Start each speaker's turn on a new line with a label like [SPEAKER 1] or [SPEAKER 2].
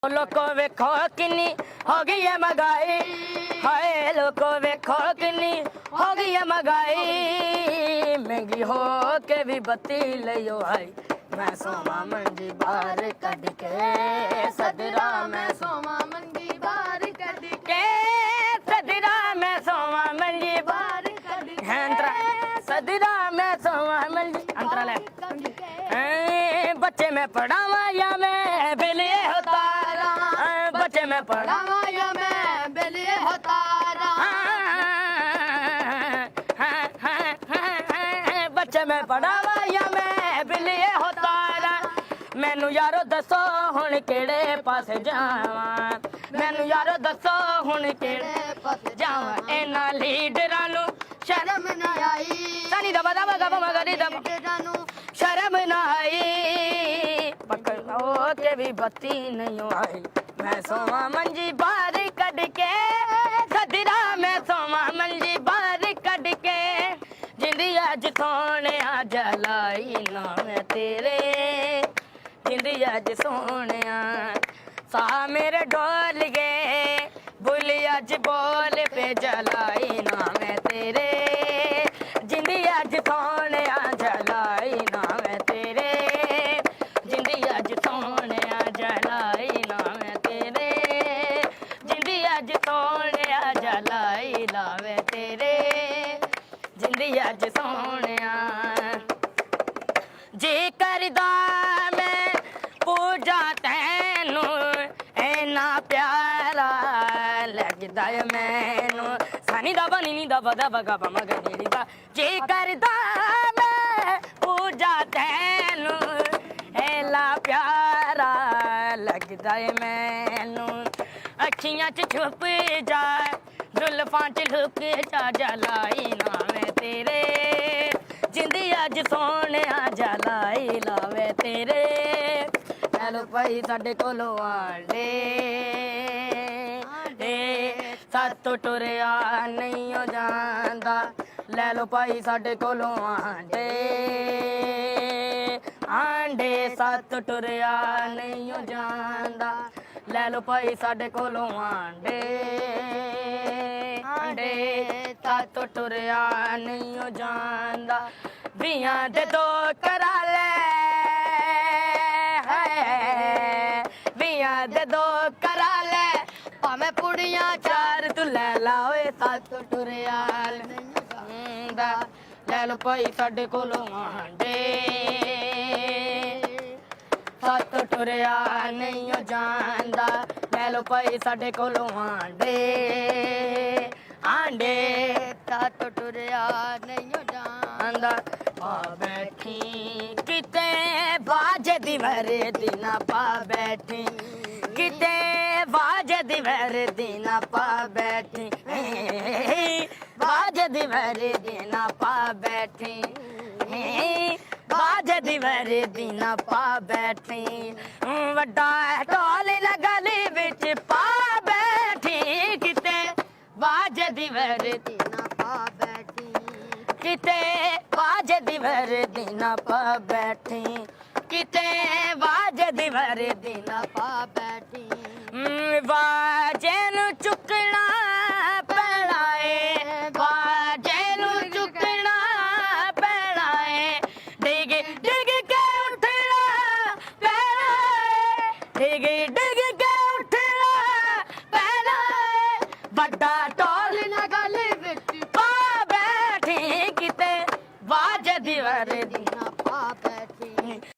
[SPEAKER 1] लोको वेखो किन्नी हो गई है महंगाई, हाय लोको वेखो किन्नी हो गई है महंगाई। महंगी हो के भी बत्ती लियो आई, मैं सोमा मंजी बाहर कढ़ के सदरा, मैं सोमा मंजी बाहर कढ़ के सदरा, मैं सोमा मंजी बाहर कढ़ के अंतरा सदरा, मैं सोमा मंजी अंतरा ले बच्चे में पढ़ावा या मैं बिलिए होता, बच्चे में पढ़ावा या मैं बिलिए होता, बच्चे में पढ़ावा या मैं बिलिए होता। मैनू यारो दसो हुण केड़े पासे जावां, मैनू यारो दसो हुण केड़े पासे जावां। इन्हां लीडरां नूं शर्म ना आई, सनी दबा दबा गबा मगरी दबा शर्म ना आई। पकड़ो के भी बत्ती नहीं आई, मैं सोवा मंजी बाहर कढ़ के सदरा, मैं सोवा मंजी बाहर कढ़ के। जिंदी अज सोने जलाई ना मैं तेरे, जिंदी अज सोने सा मेरे डोल गए, बुली अज बोल पे जलाई ना मैं तेरे, जिंदी अज सोने जलाई ना मैं तेरे, जिंदी अज सोने जलाई ना मैं तेरे, जिंदी अज सोने जलाई ना मैं तेरे, जिंदी अज सोने। जी करदा मैं पूजा तैनू इन्ना प्यारा लगदा है मैनू, सानी दबा नी दबा दबा गबा मगनी दा। जी करदा मैं पूजा तैनू इन्ना प्यारा लगदा है मैनू, अखियां च छुप जा जुल्फां च लुक जा, जलाई ना मैं तेरे, जिंदी अज सोने जलाई लावे तेरे। हेलो भाई साडे कोलों आंडे सत टुरिया नहीं हो जांदा, ले लो भाई साडे कोलों आंडे, आंडे सत टुरिया नहीं हो जांदा, ले लो भाई साडे कोलों आंडे, आंडे सत टुरिया नहीं हो जांदा। बियां दे दो करा ले, बियां दे दो करा ले, भावें पुड़ियां चार तू ले लाओ सत टुरिया नहीं दा। ले लो भाई साडे कोलों आंडे सत टुरिया नहीं हो जांदा, ले लो भाई साडे कोलों आंडे, आंडे सत टुरिया नहीं हो जांदा। पा बैठी किते बाजे दी वरदी ना पा बैठी, किते बाजे दी वरदी ना पा बैठी, बाजे दी वरदी ना पा बैठी, बाजे दी वरदी ना पा बैठी। वड्डा ढोल गली विच पा बैठी, किते बाजे दी वरदी ना पा बैठी, किते बाजे दी वरदी ना पा बैठी, किते बाजे दी वरदी ना पा बैठी। बाजे नू चुकना पैना है, बाजे नू चुकना पैना है, डिग डिग के उठना पैना है, डिग डिग के उठना पैना है। बड़ा ढोल ना गली विच पा बैठी, किते बाजे दी वरदी ना पा बैठी।